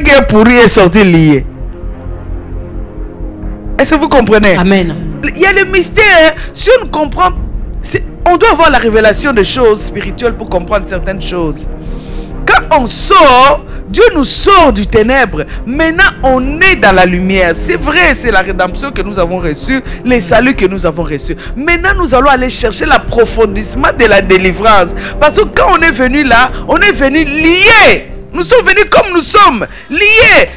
guerre pourrie est sorti lié. Est-ce que vous comprenez? Amen. Il y a le mystère. Si on comprend, on doit avoir la révélation des choses spirituelles pour comprendre certaines choses. Quand on sort, Dieu nous sort du ténèbre. Maintenant, on est dans la lumière. C'est vrai, c'est la rédemption que nous avons reçue, les saluts que nous avons reçus. Maintenant, nous allons aller chercher l'approfondissement de la délivrance. Parce que quand on est venu là, on est venu liés. Nous sommes venus comme nous sommes, liés.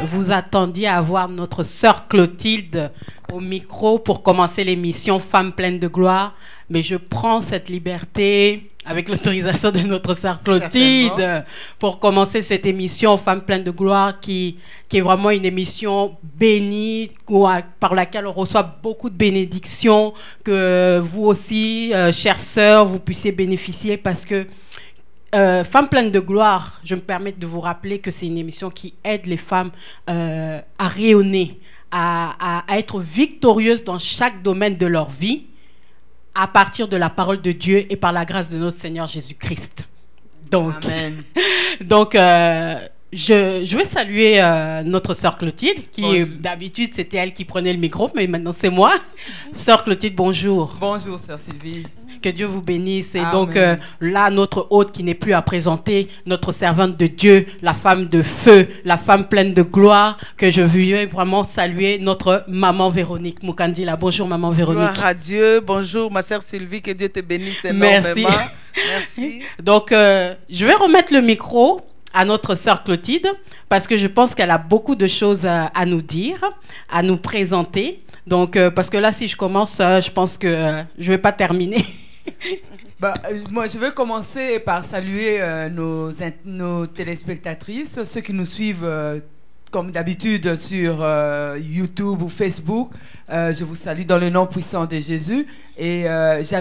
Vous attendiez à voir notre sœur Clotilde au micro pour commencer l'émission Femmes pleines de gloire, mais je prends cette liberté avec l'autorisation de notre sœur Clotilde pour commencer cette émission Femmes pleines de gloire qui est vraiment une émission bénie par laquelle on reçoit beaucoup de bénédictions, que vous aussi, chères sœurs, vous puissiez bénéficier parce que Femmes pleines de gloire, je me permets de vous rappeler que c'est une émission qui aide les femmes à rayonner, à être victorieuses dans chaque domaine de leur vie à partir de la parole de Dieu et par la grâce de notre Seigneur Jésus-Christ. Donc, amen. Donc je vais saluer notre sœur Clotilde, qui d'habitude c'était elle qui prenait le micro, mais maintenant c'est moi. Sœur Clotilde, bonjour. Bonjour, sœur Sylvie. Que Dieu vous bénisse. Et amen. donc là, notre hôte qui n'est plus à présenter, notre servante de Dieu, la femme de feu, la femme pleine de gloire, que je veux vraiment saluer, notre maman Véronique Mukandila. Bonjour maman Véronique. Gloire à Dieu. Bonjour ma sœur Sylvie, que Dieu te bénisse énormément. Merci. Merci. Donc je vais remettre le micro à notre sœur Clotilde, parce que je pense qu'elle a beaucoup de choses à nous dire, à nous présenter. Donc, parce que là, si je commence, je pense que je ne vais pas terminer. Moi, je vais commencer par saluer nos téléspectatrices, ceux qui nous suivent comme d'habitude sur YouTube ou Facebook. Je vous salue dans le nom puissant de Jésus. Et je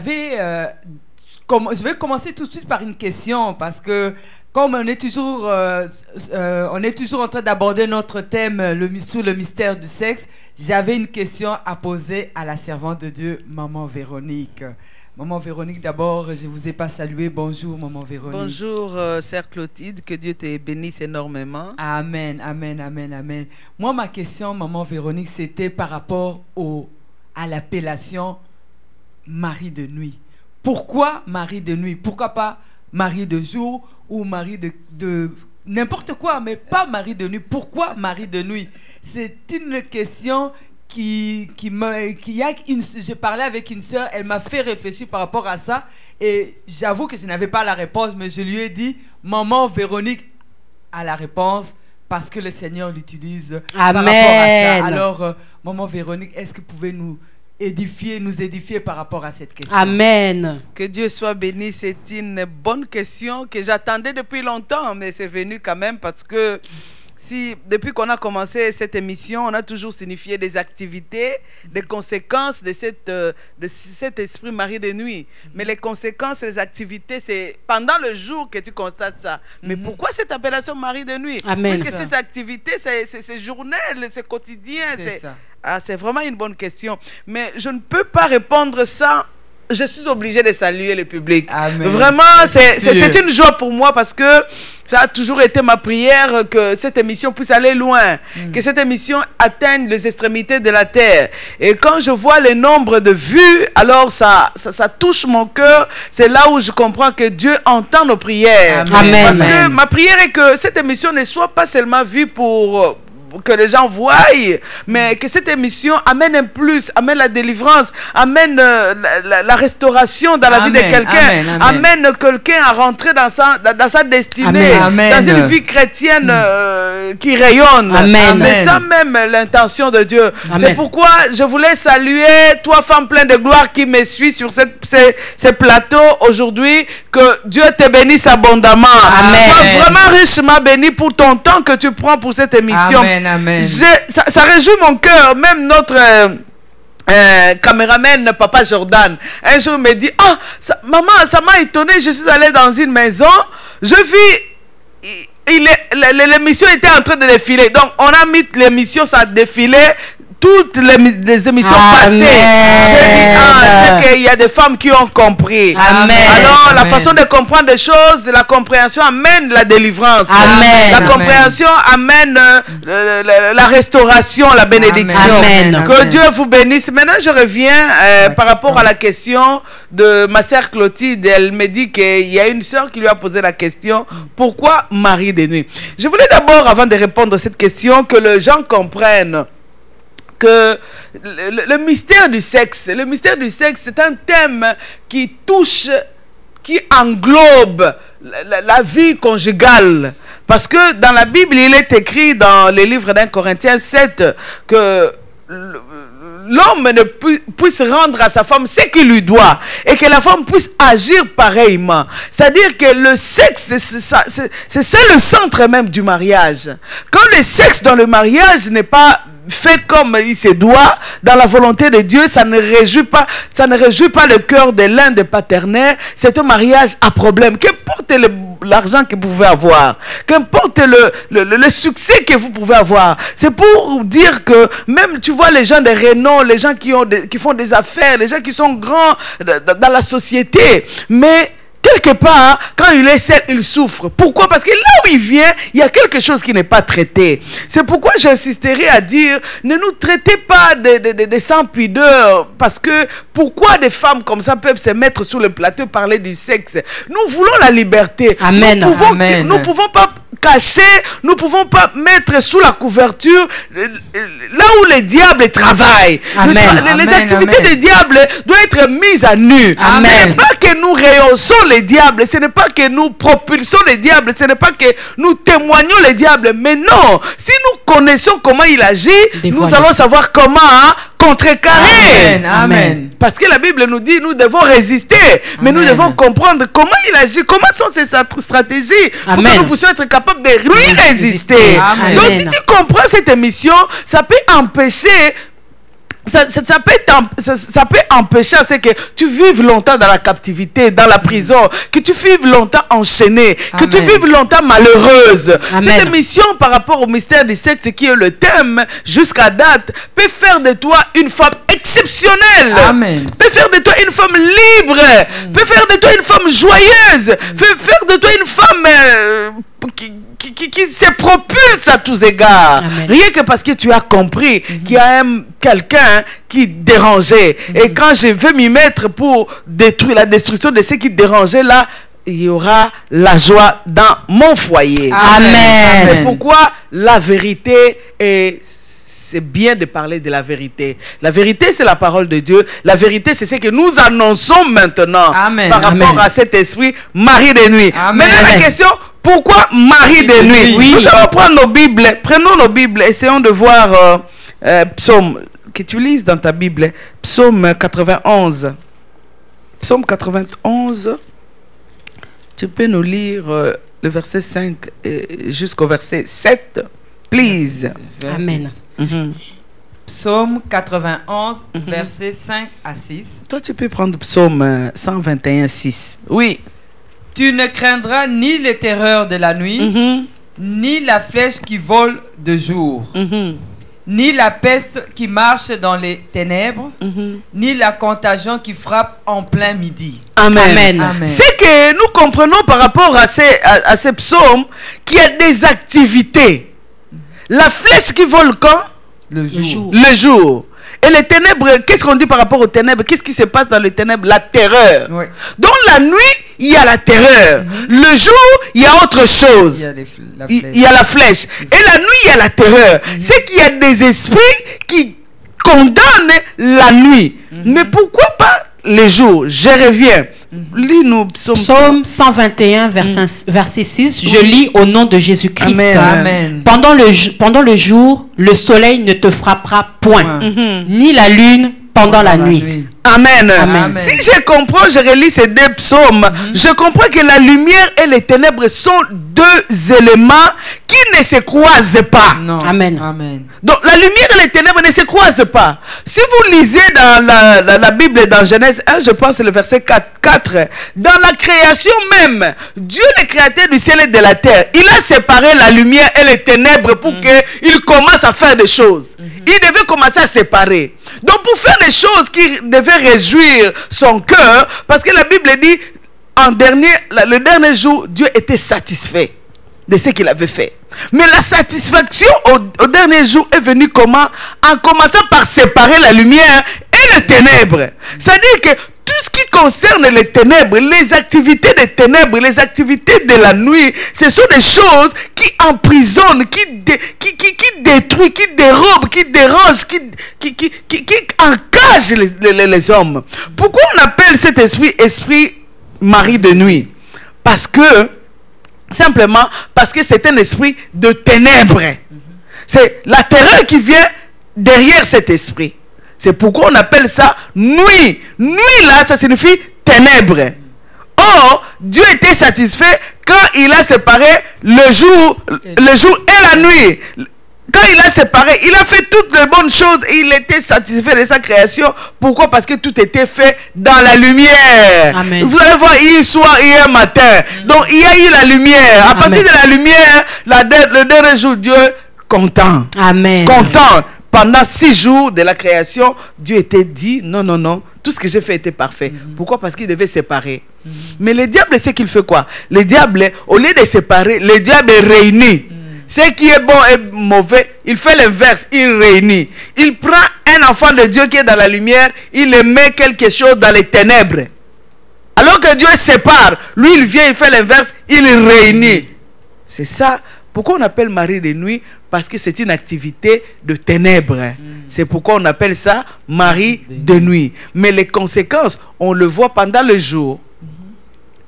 vais commencer tout de suite par une question, parce que comme on est toujours en train d'aborder notre thème sur le mystère du sexe, j'avais une question à poser à la servante de Dieu, Maman Véronique. Maman Véronique, d'abord, je ne vous ai pas salué. Bonjour, Maman Véronique. Bonjour, sœur Clotilde, que Dieu te bénisse énormément. Amen, amen, amen, amen. Moi, ma question, Maman Véronique, c'était par rapport à l'appellation mari de nuit. Pourquoi mari de nuit? Pourquoi pas mari de jour ou mari de n'importe quoi, mais pas mari de nuit? Pourquoi mari de nuit? C'est une question je parlais avec une sœur, elle m'a fait réfléchir par rapport à ça, et j'avoue que je n'avais pas la réponse, mais je lui ai dit, Maman Véronique a la réponse, parce que le Seigneur l'utilise par rapport à ça. Alors, Maman Véronique, est-ce que vous pouvez nous édifier par rapport à cette question? Amen. Que Dieu soit béni. C'est une bonne question que j'attendais depuis longtemps, mais c'est venu quand même parce que depuis qu'on a commencé cette émission, on a toujours signifié des activités, des conséquences de cet esprit mari de nuit. Mais les conséquences, les activités, c'est pendant le jour que tu constates ça. Mais pourquoi cette appellation mari de nuit? Amen. Parce que ces activités, c'est journal, c'est quotidien. C'est vraiment une bonne question. Mais je ne peux pas répondre ça. Je suis obligée de saluer le public. Amen. Vraiment, c'est une joie pour moi parce que ça a toujours été ma prière que cette émission puisse aller loin, que cette émission atteigne les extrémités de la terre. Et quand je vois le nombre de vues, alors ça touche mon cœur. C'est là où je comprends que Dieu entend nos prières. Amen. Parce que ma prière est que cette émission ne soit pas seulement vue pour que les gens voient, mais que cette émission amène un plus, amène la délivrance, amène la restauration dans la vie de quelqu'un, amène quelqu'un à rentrer dans sa destinée, dans une vie chrétienne qui rayonne. C'est ça même l'intention de Dieu. C'est pourquoi je voulais saluer toi, femme pleine de gloire qui me suis sur ces plateaux aujourd'hui. Que Dieu te bénisse abondamment. Sois vraiment richement béni pour ton temps que tu prends pour cette émission. Ça réjouit mon cœur. Même notre caméraman Papa Jordan un jour me dit, maman, ça m'a étonné, je suis allée dans une maison, je vis, l'émission était en train de défiler, donc on a mis l'émission, ça défilait toutes les émissions passées. J'ai dit, c'est qu'il y a des femmes qui ont compris. Alors, la façon de comprendre des choses, la compréhension amène la délivrance. La compréhension amène la restauration, la bénédiction. Que Dieu vous bénisse. Maintenant, je reviens par rapport à la question de ma sœur Clotilde. Elle me dit qu'il y a une sœur qui lui a posé la question, pourquoi mari de nuit? Je voulais d'abord, avant de répondre à cette question, que les gens comprennent que le mystère du sexe, c'est un thème qui touche, qui englobe la vie conjugale. Parce que dans la Bible, il est écrit dans les livres d'un Corinthiens 7 que l'homme ne puisse rendre à sa femme ce qu'il lui doit et que la femme puisse agir pareillement. C'est-à-dire que le sexe, c'est le centre même du mariage. Quand le sexe dans le mariage n'est pas fait comme il se doit, dans la volonté de Dieu, ça ne réjouit pas le cœur de l'un des partenaires. C'est un mariage à problème. Qu'importe l'argent que vous pouvez avoir, qu'importe le succès que vous pouvez avoir, c'est pour dire que même, tu vois, les gens de renom, les gens qui font des affaires, les gens qui sont grands dans la société, mais quelque part, quand il est seul, il souffre. Pourquoi? Parce que là où il vient, il y a quelque chose qui n'est pas traité. C'est pourquoi j'insisterai à dire, ne nous traitez pas de sans pudeur. Parce que pourquoi des femmes comme ça peuvent se mettre sur le plateau et parler du sexe? Nous voulons la liberté. Nous pouvons pas cacher, nous ne pouvons pas mettre sous la couverture là où le diable travaille. Les activités du diable doivent être mises à nu. Ce n'est pas que nous rehaussons les diables, ce n'est pas que nous propulsons les diables, ce n'est pas que nous témoignons les diables, mais non, si nous connaissons comment il agit, nous allons savoir comment contrecarrer. Amen. Parce que la Bible nous dit, nous devons résister, mais nous devons comprendre comment il agit, comment sont ses stratégies, pour que nous puissions être capables de lui résister. Donc si tu comprends cette émission, ça peut empêcher, ça peut empêcher c'est que tu vives longtemps dans la captivité, dans la prison, que tu vives longtemps enchaîné, que tu vives longtemps malheureuse. Cette émission par rapport au mystère du sexe qui est le thème jusqu'à date peut faire de toi une femme exceptionnelle. Peut faire de toi une femme libre. Peut faire de toi une femme joyeuse. Peut faire de toi une femme qui se propulse à tous égards. Rien que parce que tu as compris qu'il y a quelqu'un qui dérangeait. Et quand je veux m'y mettre pour détruire la destruction de ce qui dérangeait là, il y aura la joie dans mon foyer. C'est pourquoi la vérité est... C'est bien de parler de la vérité. La vérité, c'est la parole de Dieu. La vérité, c'est ce que nous annonçons maintenant par rapport à cet esprit mari de nuit. Maintenant, la question, pourquoi mari de nuit? Nous allons prendre nos Bibles. Prenons nos Bibles. Essayons de voir Psaume, que tu lises dans ta Bible. Psaume 91. Psaume 91. Tu peux nous lire le verset 5 jusqu'au verset 7. Please. Amen. Psaume 91, versets 5 à 6. Toi, tu peux prendre Psaume 121, 6. Oui. Tu ne craindras ni les terreurs de la nuit, ni la flèche qui vole de jour, ni la peste qui marche dans les ténèbres, ni la contagion qui frappe en plein midi. Amen. C'est que nous comprenons par rapport à ces psaumes qu'il y a des activités. La flèche qui vole quand? Le jour. Le jour. Et les ténèbres, qu'est-ce qu'on dit par rapport aux ténèbres? Qu'est-ce qui se passe dans les ténèbres? La terreur. Oui. Dans la nuit, il y a la terreur. Le jour, il y a autre chose. Il y a la flèche. Et la nuit, il y a la terreur. C'est qu'il y a des esprits qui condamnent la nuit. Mais pourquoi pas les jours? Je reviens. Lis-nous Psaume 121, verset 6. Je lis au nom de Jésus-Christ. Amen. Amen. Pendant le jour, le soleil ne te frappera point, ni la lune pendant la nuit. Amen. Amen. Si je comprends, je relis ces deux psaumes, je comprends que la lumière et les ténèbres sont deux éléments qui ne se croisent pas. Non. Amen. Amen. Donc la lumière et les ténèbres ne se croisent pas. Si vous lisez dans la Bible, dans Genèse 1, je pense le verset 4, dans la création même, Dieu le créateur du ciel et de la terre, il a séparé la lumière et les ténèbres pour qu'il commence à faire des choses. Il devait commencer à séparer. Donc pour faire des choses qui devaient réjouir son cœur, parce que la Bible dit, le dernier jour, Dieu était satisfait de ce qu'il avait fait. Mais la satisfaction au dernier jour est venue comment? En commençant par séparer la lumière et les ténèbres. C'est-à-dire que tout ce qui concerne les ténèbres, les activités des ténèbres, les activités de la nuit, ce sont des choses qui emprisonnent, qui détruisent, qui dérobent, qui dérangent, qui encagent les hommes. Pourquoi on appelle cet esprit mari de nuit? Simplement parce que c'est un esprit de ténèbres. C'est la terreur qui vient derrière cet esprit. C'est pourquoi on appelle ça nuit. Nuit là, ça signifie ténèbres. Or, Dieu était satisfait quand il a séparé le jour et la nuit. Quand il a séparé, il a fait toutes les bonnes choses et il était satisfait de sa création. Pourquoi? Parce que tout était fait dans la lumière. Amen. Vous allez voir hier soir, hier matin. Donc il y a eu la lumière. À partir de la lumière, le dernier jour, Dieu content. Amen. Content. Pendant 6 jours de la création, Dieu était dit, non, tout ce que j'ai fait était parfait. Pourquoi? Parce qu'il devait séparer. Mais le diable, c'est qu'il fait quoi? Le diable, au lieu de séparer, le diable réunit. Ce qui est bon et mauvais, il fait l'inverse, il réunit. Il prend un enfant de Dieu qui est dans la lumière, il le met quelque chose dans les ténèbres. Alors que Dieu sépare, lui il vient, il fait l'inverse, il réunit. C'est ça. Pourquoi on appelle mari de nuit? Parce que c'est une activité de ténèbres. C'est pourquoi on appelle ça mari de nuit. Mais les conséquences, on le voit pendant le jour.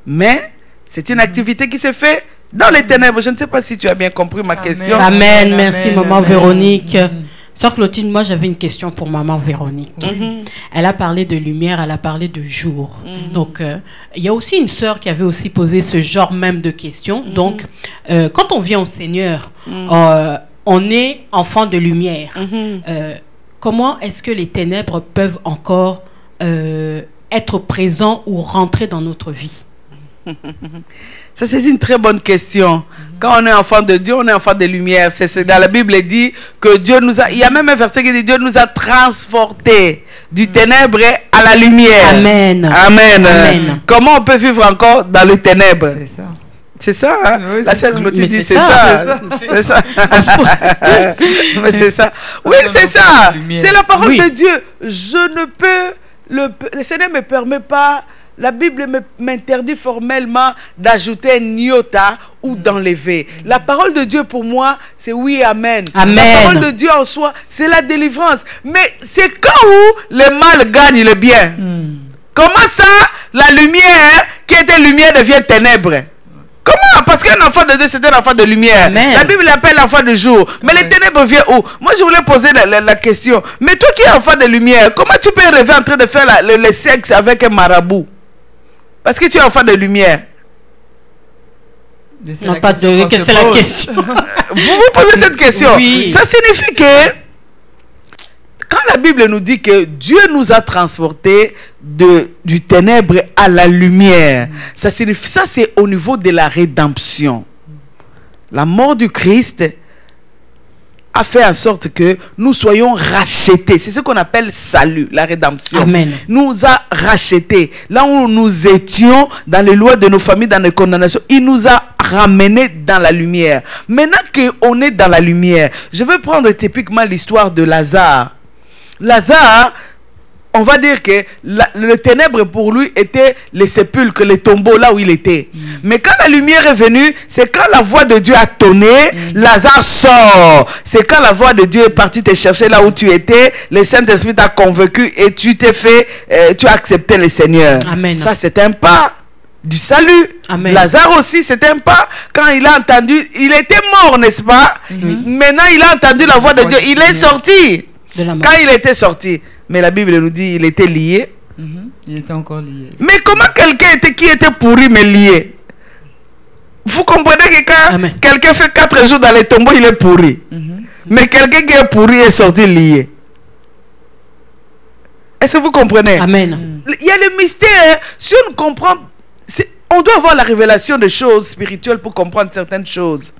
Mais c'est une activité qui se fait dans les ténèbres. Je ne sais pas si tu as bien compris ma question. Amen. Merci, maman Véronique. Sœur Clotilde, moi j'avais une question pour maman Véronique. Elle a parlé de lumière, elle a parlé de jour. Donc, il y a aussi une sœur qui avait aussi posé ce genre même de questions. Donc, quand on vient au Seigneur, on est enfant de lumière. Comment est-ce que les ténèbres peuvent encore être présents ou rentrer dans notre vie? Ça, c'est une très bonne question. Quand on est enfant de Dieu, on est enfant de lumière. C'est dans la Bible dit que Dieu nous a... Il y a même un verset qui dit Dieu nous a transportés du ténèbre à la lumière. Amen. Amen. Amen. Comment on peut vivre encore dans le ténèbre? C'est ça. C'est ça, hein? Oui, la sœur Clotilde dit c'est ça. ça. C'est ça. Mais c'est ça. Oui, c'est ça. C'est la parole de Dieu. Je ne peux... Le Seigneur ne me permet pas... La Bible m'interdit formellement d'ajouter un iota ou d'enlever. La parole de Dieu pour moi, c'est oui, amen. Amen. La parole de Dieu en soi, c'est la délivrance. Mais c'est quand où le mal gagne le bien. Comment ça, la lumière qui était lumière devient ténèbres? Comment? Parce qu'un enfant de Dieu, c'est un enfant de lumière. Amen. La Bible l'appelle enfant de jour. Mais les ténèbres viennent où? Moi, je voulais poser la question. Mais toi qui es enfant de lumière, comment tu peux rêver en train de faire le sexe avec un marabout? Parce que tu es enfant de lumière. Non, pas de... Quelle c'est la question? Vous posez cette question. Oui. Ça signifie que quand la Bible nous dit que Dieu nous a transportés du ténèbre à la lumière, ça signifie, ça c'est au niveau de la rédemption. La mort du Christ a fait en sorte que nous soyons rachetés. C'est ce qu'on appelle salut, la rédemption. Amen. Nous a rachetés. Là où nous étions dans les lois de nos familles, dans les condamnations, il nous a ramenés dans la lumière. Maintenant qu'on est dans la lumière, je vais prendre typiquement l'histoire de Lazare. Lazare, on va dire que le ténèbre pour lui était les sépulcres, les tombeaux là où il était. Mais quand la lumière est venue, c'est quand la voix de Dieu a tonné, Lazare sort. C'est quand la voix de Dieu est partie te chercher là où tu étais, le Saint-Esprit t'a convaincu et tu t'es fait, tu as accepté le Seigneur. Amen. Ça, c'est un pas du salut. Amen. Lazare aussi, c'est un pas. Quand il a entendu, il était mort, n'est-ce pas? Maintenant, il a entendu la voix de Dieu. Il est sorti. De la mort. Quand il était sorti, mais la Bible nous dit il était lié. Il était encore lié. Mais comment quelqu'un qui était pourri mais lié? Vous comprenez que quand quelqu'un fait 4 jours dans les tombeaux, il est pourri. Mais quelqu'un qui est pourri est sorti lié. Est-ce que vous comprenez? Amen. Il y a le mystère. Si on comprend, on doit avoir la révélation des choses spirituelles pour comprendre certaines choses.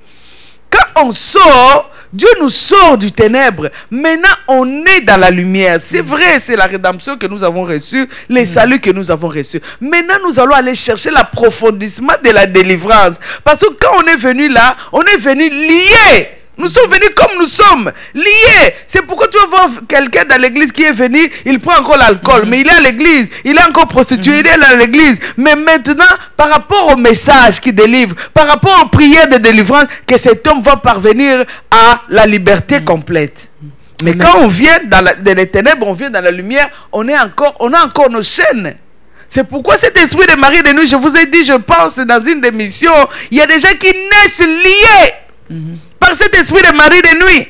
Quand on sort, Dieu nous sort du ténèbre. Maintenant, on est dans la lumière. C'est vrai, c'est la rédemption que nous avons reçue, les saluts que nous avons reçus. Maintenant, nous allons aller chercher l'approfondissement de la délivrance. Parce que quand on est venu là, on est venu lié. Nous sommes venus comme nous sommes, liés. C'est pourquoi tu vas voir quelqu'un dans l'église qui est venu, il prend encore l'alcool, mais il est à l'église, il est encore prostitué, il est à l'église. Mais maintenant, par rapport au message qu'il délivre, par rapport aux prières de délivrance, que cet homme va parvenir à la liberté complète. Mais quand on vient dans les ténèbres, on vient dans la lumière, on a encore nos chaînes. C'est pourquoi cet esprit de Marie de nuit, je vous ai dit, je pense dans une des missions, il y a des gens qui naissent liés. Par cet esprit de Marie de nuit.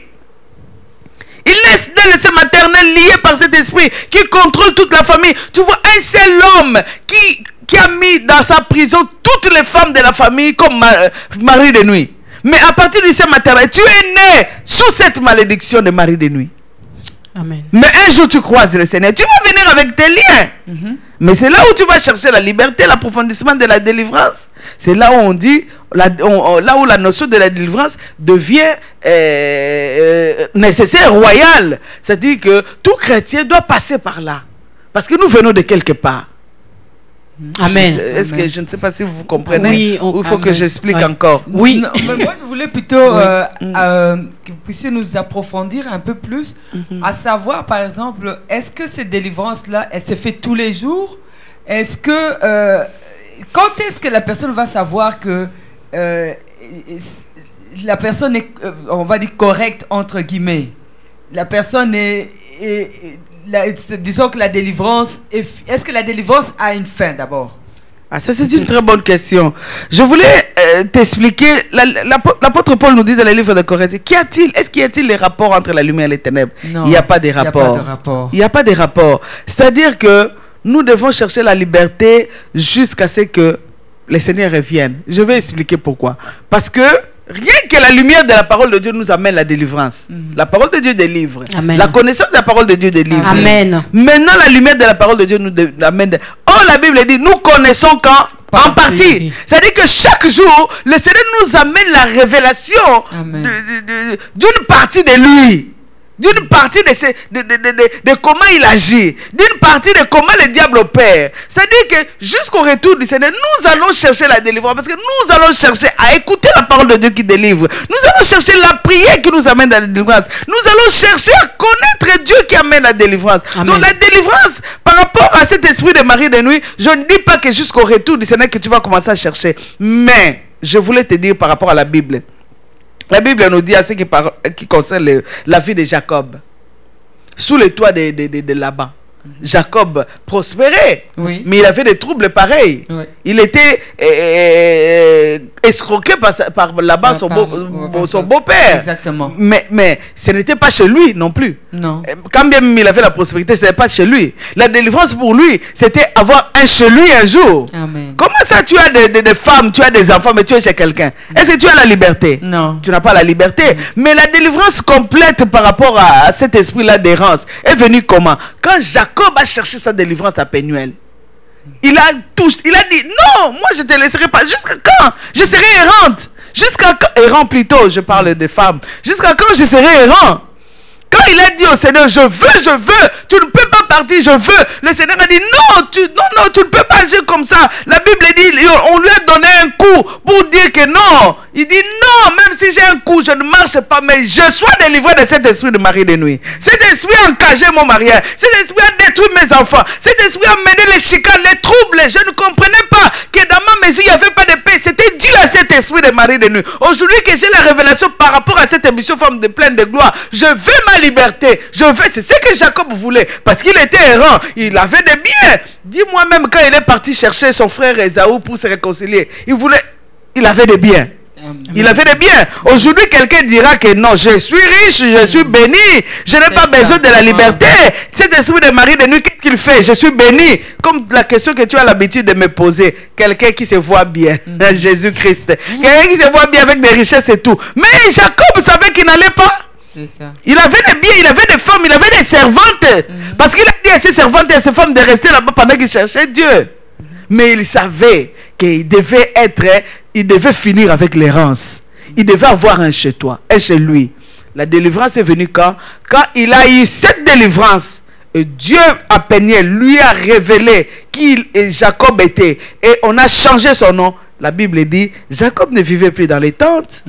Il laisse dès le sein maternel lié par cet esprit qui contrôle toute la famille. Tu vois, un seul homme qui a mis dans sa prison toutes les femmes de la famille comme Marie de nuit. Mais à partir du sein maternel, tu es né sous cette malédiction de Marie de nuit. Amen. Mais un jour tu croises le Seigneur, tu vas venir avec tes liens. Mais c'est là où tu vas chercher la liberté, l'approfondissement de la délivrance. C'est là où on dit, là où la notion de la délivrance devient nécessaire, royale. C'est-à-dire que tout chrétien doit passer par là. Parce que nous venons de quelque part. Amen. Est-ce que je ne sais pas si vous comprenez? Oui, ou il faut que j'explique encore? Oui. Non, mais moi, je voulais plutôt que vous puissiez nous approfondir un peu plus, à savoir, par exemple, est-ce que cette délivrance-là, elle se fait tous les jours? Est-ce que... quand est-ce que la personne va savoir que la personne est, on va dire, correcte, entre guillemets? La personne est disons que la délivrance, est-ce que la délivrance a une fin d'abord? Ah, ça c'est une très bonne question. Je voulais t'expliquer, l'apôtre Paul nous dit dans le livre de Corinthiens, est-ce qu'il y a-t-il les rapports entre la lumière et les ténèbres? Non, il n'y a pas de rapport. Il n'y a pas de rapport. C'est-à-dire que nous devons chercher la liberté jusqu'à ce que le Seigneur revienne. Je vais expliquer pourquoi. Parce que rien que la lumière de la parole de Dieu nous amène la délivrance. La parole de Dieu délivre. Amen. La connaissance de la parole de Dieu délivre. Amen. Maintenant, la lumière de la parole de Dieu nous amène. Or, la Bible dit, nous connaissons en partie. C'est-à-dire que chaque jour, le Seigneur nous amène la révélation d'une partie de lui. D'une partie de comment il agit, d'une partie de comment le diable opère. C'est-à-dire que jusqu'au retour du Seigneur, nous allons chercher la délivrance, parce que nous allons chercher à écouter la parole de Dieu qui délivre. Nous allons chercher la prière qui nous amène à la délivrance. Nous allons chercher à connaître Dieu qui amène la délivrance. Amen. Donc la délivrance, par rapport à cet esprit de Marie de nuit, je ne dis pas que jusqu'au retour du Seigneur que tu vas commencer à chercher. Mais je voulais te dire par rapport à la Bible. La Bible nous dit à ce qui concerne la vie de Jacob. Sous le toit de Laban. Jacob prospérait, mais il avait des troubles pareils. Il était escroqué par Laban, son beau-père. Exactement. Mais ce n'était pas chez lui non plus. Non. Quand bien il avait la prospérité, ce n'était pas chez lui. La délivrance pour lui, c'était avoir un chez lui un jour. Amen. Comment ça, tu as des femmes, tu as des enfants, mais tu es chez quelqu'un? Est-ce que tu as la liberté? Non. Tu n'as pas la liberté. Mais la délivrance complète par rapport à cet esprit-là d'errance est venue comment? Quand Jacob a cherché sa délivrance à Pénuel, il a dit non, moi je te laisserai pas. Jusqu'à quand je serai errante? Jusqu'à quand? Errant plutôt, je parle des femmes. Jusqu'à quand je serai errant? Quand il a dit au Seigneur, je veux, tu ne peux pas partir, je veux. Le Seigneur a dit, non, tu ne peux pas agir comme ça. La Bible dit, on lui a donné un coup pour dire que non. Il dit, non, même si j'ai un coup, je ne marche pas, mais je sois délivré de cet esprit de mari de nuit. Cet esprit a encagé mon mariage. Cet esprit a détruit mes enfants. Cet esprit a mené les chicanes, les troubles. Je ne comprenais pas que dans ma maison, il n'y avait pas de paix. C'était dû à cet esprit de mari de nuit. Aujourd'hui que j'ai la révélation par rapport à cette émission Femme de pleine de gloire, je veux ma liberté. Je veux, c'est ce que Jacob voulait. Parce qu'il était errant. Il avait des biens. Dis-moi même quand il est parti chercher son frère Ésaü pour se réconcilier. Il avait des biens. Il avait des biens. Aujourd'hui, quelqu'un dira que non, je suis riche, je suis béni, je n'ai pas besoin de la liberté. Cet esprit de mari de nuit, qu'est-ce qu'il fait? Je suis béni. Comme la question que tu as l'habitude de me poser. Quelqu'un qui se voit bien, Jésus-Christ. Quelqu'un qui se voit bien avec des richesses et tout. Mais Jacob savait qu'il n'allait pas. Ça. Il avait des biens, il avait des femmes, il avait des servantes. Parce qu'il a dit à ses servantes et à ses femmes de rester là-bas pendant qu'il cherchait Dieu. Mais il savait qu'il devait finir avec l'errance. Il devait avoir un chez toi, un chez lui. La délivrance est venue quand il a eu cette délivrance, Dieu à Peniel lui a révélé qui Jacob était. Et on a changé son nom. La Bible dit, Jacob ne vivait plus dans les tentes.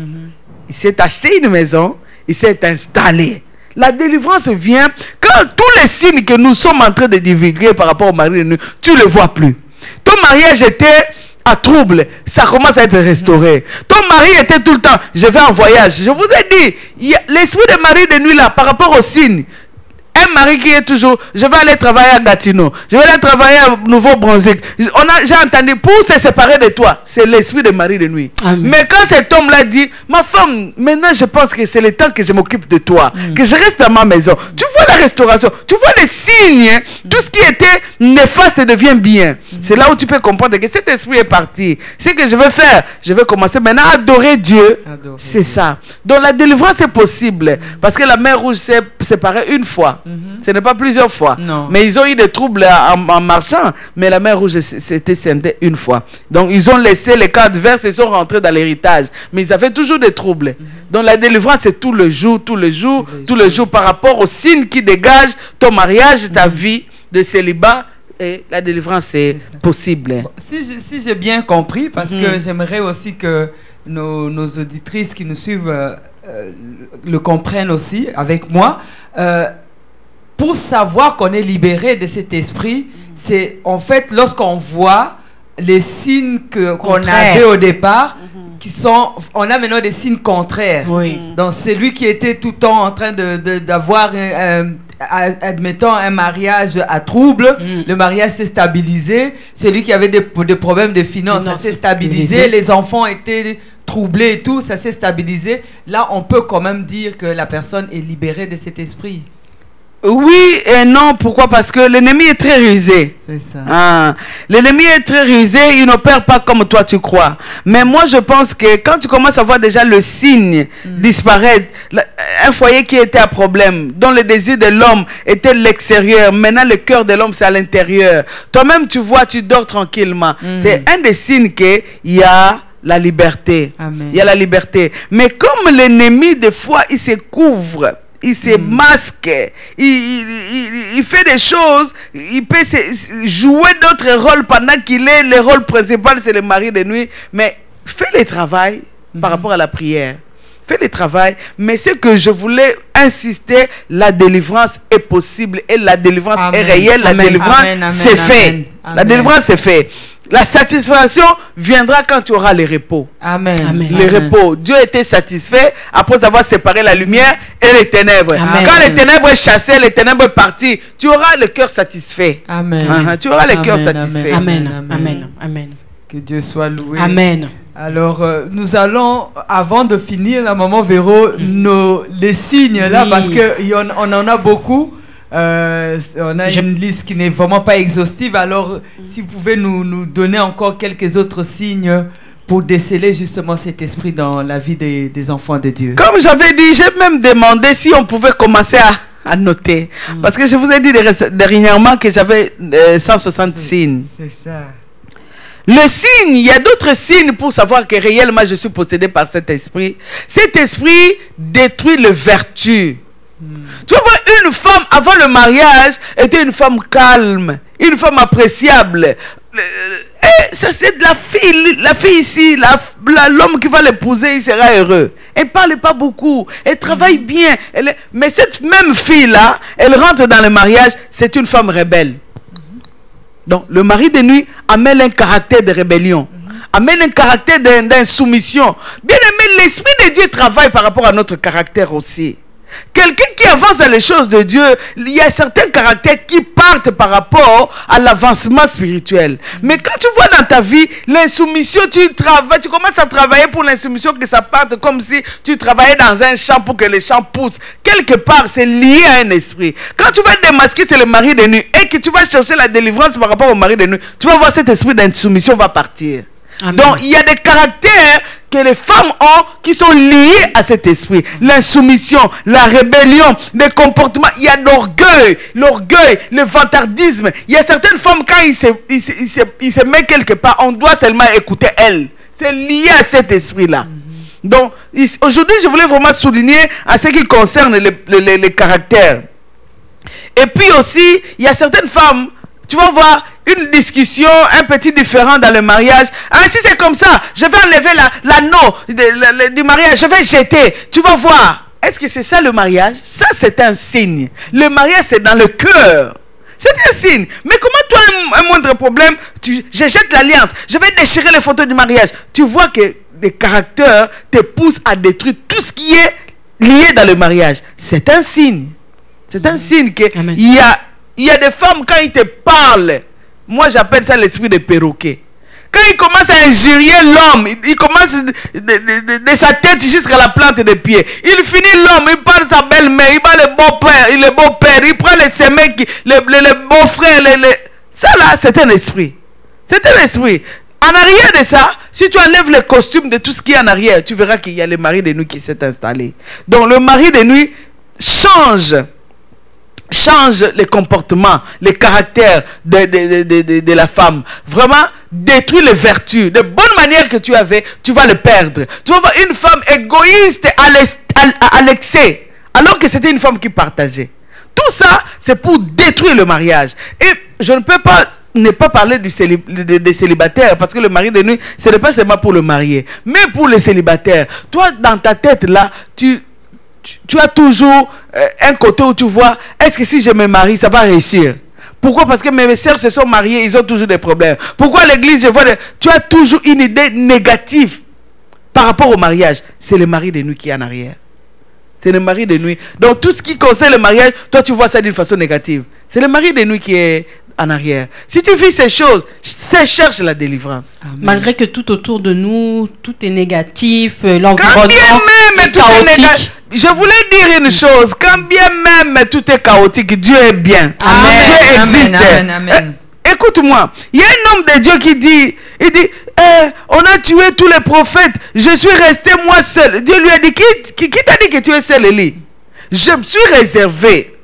Il s'est acheté une maison, il s'est installé. La délivrance vient quand tous les signes que nous sommes en train de divulguer par rapport au mari de nuit, tu ne le vois plus. Ton mariage était à trouble, ça commence à être restauré. Ton mari était tout le temps, je vais en voyage. Je vous ai dit, l'esprit de mari de nuit là, par rapport aux signes, un mari qui est toujours, je vais aller travailler à Gatineau, je vais aller travailler à Nouveau-Brunswick. J'ai entendu, pour se séparer de toi, c'est l'esprit de mari de nuit. Amen. Mais quand cet homme-là dit, ma femme, maintenant je pense que c'est le temps que je m'occupe de toi, que je reste dans ma maison. Tu vois la restauration, tu vois les signes, tout ce qui était néfaste devient bien. C'est là où tu peux comprendre que cet esprit est parti. Ce que je vais faire, je vais commencer maintenant à adorer Dieu. C'est ça. Donc la délivrance est possible, parce que la mer Rouge s'est séparée une fois. Ce n'est pas plusieurs fois. Non. Mais ils ont eu des troubles en marchant. Mais la mer Rouge s'était scindée une fois. Donc ils ont laissé les cas adverses et sont rentrés dans l'héritage. Mais ils avaient toujours des troubles. Donc la délivrance c'est tout le jour par rapport aux signes qui dégagent ton mariage, ta vie de célibat. Et la délivrance est possible. Si j'ai bien compris, parce que j'aimerais aussi que nos auditrices qui nous suivent le comprennent aussi avec moi. Pour savoir qu'on est libéré de cet esprit, c'est en fait lorsqu'on voit les signes qu'on avait au départ, qui sont, on a maintenant des signes contraires. Donc celui qui était tout le temps en train d'avoir admettons un mariage à trouble, le mariage s'est stabilisé. Celui qui avait des problèmes de finances, ça s'est stabilisé. Les enfants étaient troublés et tout, ça s'est stabilisé. Là, on peut quand même dire que la personne est libérée de cet esprit. Oui et non, pourquoi? Parce que l'ennemi est très rusé. C'est ça. L'ennemi est très rusé, il n'opère pas comme toi tu crois. Mais moi je pense que quand tu commences à voir déjà le signe disparaître, un foyer qui était à problème, dont le désir de l'homme était l'extérieur, maintenant le cœur de l'homme c'est à l'intérieur. Toi-même tu vois, tu dors tranquillement. C'est un des signes qu'il y a la liberté. Amen. Il y a la liberté. Mais comme l'ennemi des fois il se couvre, il se masque, il fait des choses, il peut jouer d'autres rôles pendant qu'il est, le rôle principal c'est le mari de nuit, mais fais le travail par rapport à la prière. Fais le travail, mais ce que je voulais insister, la délivrance est possible et la délivrance est réelle, la délivrance c'est fait. La délivrance c'est fait. La satisfaction viendra quand tu auras le repos. Amen. Le repos. Dieu était satisfait après avoir séparé la lumière et les ténèbres. Amen. Quand les ténèbres chassées, les ténèbres parties, tu auras le cœur satisfait. Amen. Tu auras le cœur satisfait. Amen. Amen. Amen. Que Dieu soit loué. Amen. Alors, nous allons, avant de finir, la maman Véro, les signes là, parce qu'on en a beaucoup. On a une liste qui n'est vraiment pas exhaustive. Alors, si vous pouvez nous donner encore quelques autres signes pour déceler justement cet esprit dans la vie des enfants de Dieu. Comme j'avais dit, j'ai même demandé si on pouvait commencer à noter. Parce que je vous ai dit dernièrement que j'avais 160 signes. C'est ça. Le signe, il y a d'autres signes pour savoir que réellement je suis possédé par cet esprit. Cet esprit détruit les vertus. Tu vois, une femme avant le mariage était une femme calme, une femme appréciable. Et ça, c'est de la fille ici, l'homme qui va l'épouser, il sera heureux. Elle ne parle pas beaucoup, elle travaille bien. Mais cette même fille-là, elle rentre dans le mariage, c'est une femme rebelle. Donc, le mari de nuit amène un caractère de rébellion, amène un caractère d'insoumission. Bien aimé, l'Esprit de Dieu travaille par rapport à notre caractère aussi. Quelqu'un qui avance dans les choses de Dieu, il y a certains caractères qui partent par rapport à l'avancement spirituel. Mais quand tu vois dans ta vie l'insoumission, tu commences à travailler pour l'insoumission, que ça parte comme si tu travaillais dans un champ pour que les champs poussent. Quelque part, c'est lié à un esprit. Quand tu vas démasquer, c'est le mari de nuit, et que tu vas chercher la délivrance par rapport au mari de nuit, tu vas voir cet esprit d'insoumission va partir. Amen. Donc, il y a des caractères que les femmes ont qui sont liés à cet esprit. L'insoumission, la rébellion, les comportements. Il y a l'orgueil, le vantardisme. Il y a certaines femmes, quand ils se mettent quelque part, on doit seulement écouter elles. C'est lié à cet esprit-là. Donc, aujourd'hui, je voulais vraiment souligner à ce qui concerne les caractères. Et puis aussi, il y a certaines femmes, tu vas voir une discussion, un petit différend dans le mariage. Ah, si c'est comme ça, je vais enlever l'anneau du mariage, je vais jeter. Tu vas voir. Est-ce que c'est ça le mariage? Ça, c'est un signe. Le mariage, c'est dans le cœur. C'est un signe. Mais comment toi, un moindre problème, je jette l'alliance, je vais déchirer les photos du mariage. Tu vois que les caractères te poussent à détruire tout ce qui est lié dans le mariage. C'est un signe. C'est un signe qu'il y a des femmes, quand ils te parlent, moi j'appelle ça l'esprit de perroquet. Quand il commence à injurier l'homme, il commence de sa tête jusqu'à la plante des pieds. Il finit l'homme, il parle sa belle-mère, il parle le beau-père, il prend les semelles, les beaux-frères. Ça là, c'est un esprit. C'est un esprit. En arrière de ça, si tu enlèves les costumes de tout ce qui est en arrière, tu verras qu'il y a le mari de nuit qui s'est installé. Donc le mari de nuit change les comportements, les caractères de la femme. Vraiment, détruit les vertus. De bonnes manières que tu avais, tu vas les perdre. Tu vas voir une femme égoïste à l'excès, alors que c'était une femme qui partageait. Tout ça, c'est pour détruire le mariage. Et je ne peux pas ne pas parler des célibataires, parce que le mari de nuit, ce n'est pas seulement pour le marié, mais pour les célibataires. Toi, dans ta tête, là, tu as toujours un côté où tu vois, est-ce que si je me marie, ça va réussir? Pourquoi? Parce que mes sœurs se sont mariées, ils ont toujours des problèmes. Pourquoi l'église, je vois, tu as toujours une idée négative par rapport au mariage. C'est le mari de nuit qui est en arrière. C'est le mari de nuit. Donc tout ce qui concerne le mariage, toi tu vois ça d'une façon négative. C'est le mari de nuit qui est en arrière. Si tu vis ces choses, cherche la délivrance. Amen. Malgré que tout autour de nous, tout est négatif, l'environnement quand bien même tout est négatif. Je voulais dire une chose, quand bien même tout est chaotique, Dieu est bien. Amen. Dieu existe. Amen. Amen. Écoute-moi, il y a un homme de Dieu qui dit, on a tué tous les prophètes, je suis resté moi seul. Dieu lui a dit, qui t'a dit que tu es seul, Élie? Je me suis réservé.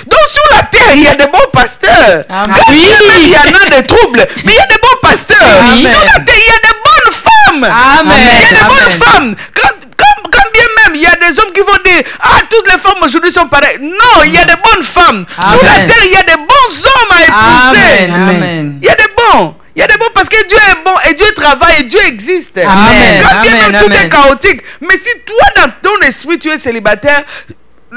Donc sur la terre, il y a des bons pasteurs. Oui. Il y en a des troubles, mais il y a des bons pasteurs. Amen. Sur la terre, il y a des bonnes femmes. Amen. Il y a des bonnes femmes. Quand bien même, il y a des hommes qui vont dire, ah, toutes les femmes aujourd'hui sont pareilles. Non, il y a des bonnes femmes. Amen. Sur la terre, il y a des bons hommes à épouser. Amen. Il y a des bons. Il y a des bons parce que Dieu est bon et Dieu travaille et Dieu existe. Amen. Quand bien même tout est chaotique. Mais si toi, dans ton esprit, tu es célibataire,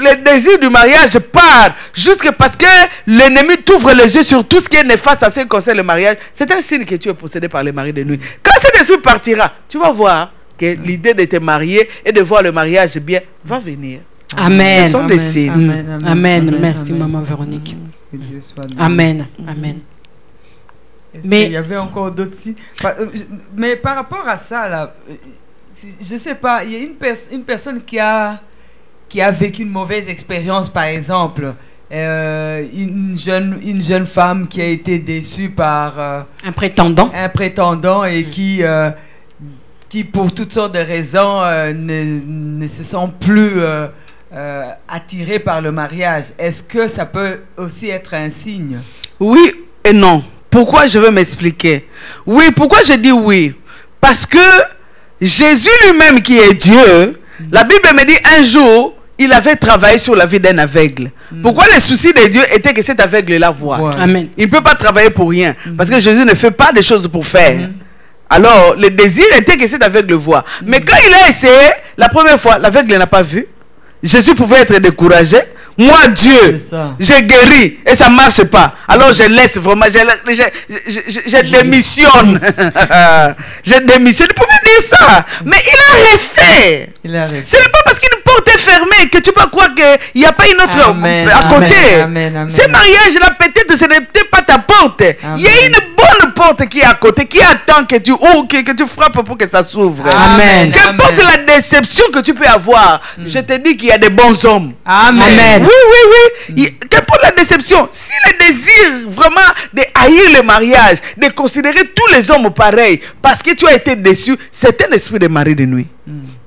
le désir du mariage part jusque parce que l'ennemi t'ouvre les yeux sur tout ce qui est néfaste à ce qui concerne le mariage. C'est un signe que tu es possédé par les maris de nuit. Quand cet esprit partira, tu vas voir que l'idée de te marier et de voir le mariage bien va venir. Amen. Ce sont des signes. Amen. Merci, maman Véronique. Que Dieu soit Amen. Amen. Mais il y avait encore d'autres signes. Mais par rapport à ça, là, je sais pas, il y a une personne qui a vécu une mauvaise expérience, par exemple, une jeune femme qui a été déçue par un prétendant et qui pour toutes sortes de raisons ne se sent plus attirée par le mariage. Est-ce que ça peut aussi être un signe? Oui et non. Pourquoi? Je veux m'expliquer. Oui, pourquoi je dis oui? Parce que Jésus lui-même qui est Dieu, la Bible me dit un jour, il avait travaillé sur la vie d'un aveugle. Pourquoi le souci de Dieu était que cet aveugle-là voit? Amen. Il ne peut pas travailler pour rien. Parce que Jésus ne fait pas des choses pour faire. Alors, le désir était que cet aveugle voit. Mais quand il a essayé, la première fois, l'aveugle n'a pas vu. Jésus pouvait être découragé. Moi, Dieu, j'ai guéri et ça ne marche pas. Alors, je laisse vraiment, je démissionne. Je démissionne. Il pouvait dire ça. Mais il a refait. Ce n'est pas parce qu'une porte est fermée que tu peux croire qu'il n'y a pas une autre à côté. Ce mariage-là, peut-être, ce n'était pas ta porte. Il y a une bonne porte qui est à côté, qui attend que tu ouvres, que tu frappes pour que ça s'ouvre. Amen. Qu'importe la déception que tu peux avoir, je te dis qu'il y a des bons hommes. Amen. Oui. Qu'importe la déception, si le désir vraiment de haïr le mariage, de considérer tous les hommes pareils, parce que tu as été déçu, c'est un esprit de mari de nuit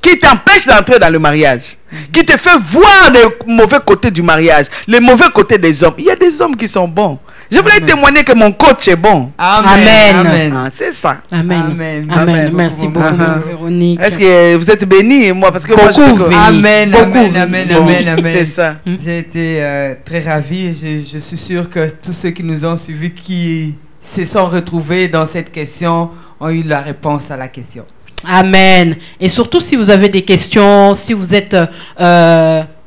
qui t'empêche d'entrer dans le mariage, qui te fait voir les mauvais côtés du mariage, les mauvais côtés des hommes. Il y a des hommes qui sont bons. Je voulais témoigner que mon coach est bon. Amen. C'est ça. Amen. Merci beaucoup, Véronique. Est-ce que vous êtes bénis, moi, parce que beaucoup Amen. C'est ça. J'ai été très ravi et je suis sûr que tous ceux qui nous ont suivis, qui se sont retrouvés dans cette question, ont eu la réponse à la question. Amen. Et surtout, si vous avez des questions, si vous êtes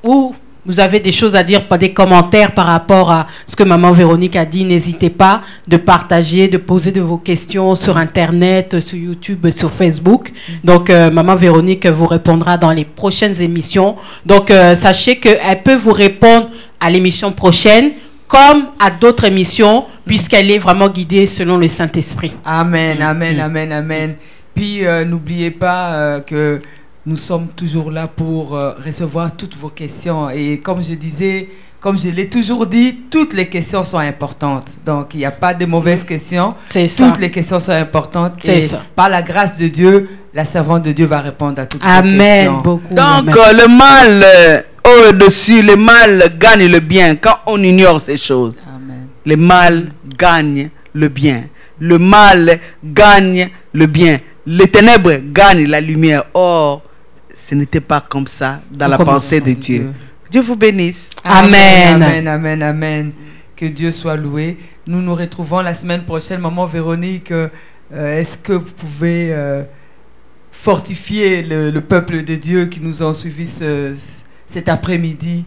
ou vous avez des choses à dire, des commentaires par rapport à ce que maman Véronique a dit, n'hésitez pas de partager, de poser de vos questions sur Internet, sur YouTube, sur Facebook. Donc, maman Véronique vous répondra dans les prochaines émissions. Donc, sachez qu'elle peut vous répondre à l'émission prochaine, comme à d'autres émissions, puisqu'elle est vraiment guidée selon le Saint-Esprit. Amen. Puis, n'oubliez pas que nous sommes toujours là pour recevoir toutes vos questions. Et comme je disais, comme je l'ai toujours dit, toutes les questions sont importantes. Donc, il n'y a pas de mauvaises questions. Toutes les questions sont importantes. Et par la grâce de Dieu, la servante de Dieu va répondre à toutes vos questions. Donc, le mal au-dessus, le mal gagne le bien quand on ignore ces choses. Le mal gagne le bien. Le mal gagne le bien. Les ténèbres gagnent la lumière. Or, ce n'était pas comme ça dans la pensée de Dieu. Dieu vous bénisse. Amen. Que Dieu soit loué. Nous nous retrouvons la semaine prochaine. Maman Véronique, est-ce que vous pouvez fortifier le peuple de Dieu qui nous ont suivis cet après-midi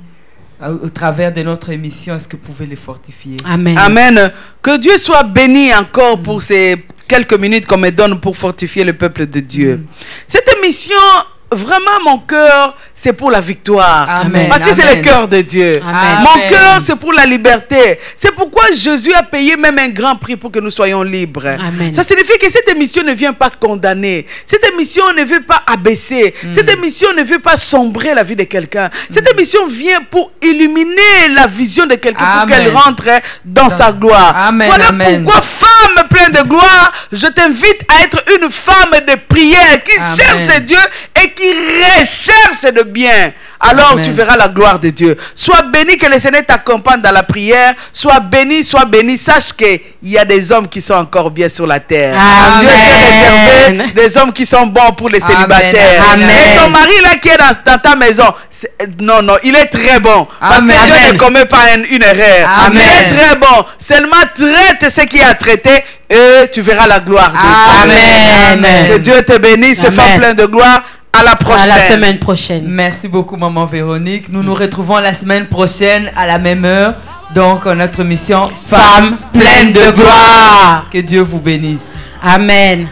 au travers de notre émission? Est-ce que vous pouvez les fortifier? Amen. Que Dieu soit béni encore pour ces quelques minutes qu'on me donne pour fortifier le peuple de Dieu. Cette émission, vraiment, mon cœur, c'est pour la victoire. Parce que c'est le cœur de Dieu. Mon cœur, c'est pour la liberté. C'est pourquoi Jésus a payé même un grand prix pour que nous soyons libres. Ça signifie que cette émission ne vient pas condamner. Cette émission ne veut pas abaisser. Cette émission ne veut pas sombrer la vie de quelqu'un. Cette émission vient pour illuminer la vision de quelqu'un pour qu'elle rentre dans sa gloire. Voilà pourquoi, femme pleine de gloire, je t'invite à être une femme de prière qui cherche Dieu et qui recherche de bien. Alors tu verras la gloire de Dieu. Sois béni, que le Seigneur t'accompagne dans la prière. Sois béni. Sache qu'il y a des hommes qui sont encore bien sur la terre. Dieu s'est réservé des hommes qui sont bons pour les célibataires. Et ton mari là qui est dans ta maison, non, il est très bon. Parce que Dieu ne commet pas une erreur. Il est très bon. Seulement traite ce qui a traité et tu verras la gloire de Dieu. Que Dieu te bénisse, femme pleine de gloire. À la prochaine. À la semaine prochaine. Merci beaucoup, maman Véronique. Nous nous retrouvons la semaine prochaine à la même heure. Donc, notre mission Femme pleine de gloire. Que Dieu vous bénisse. Amen.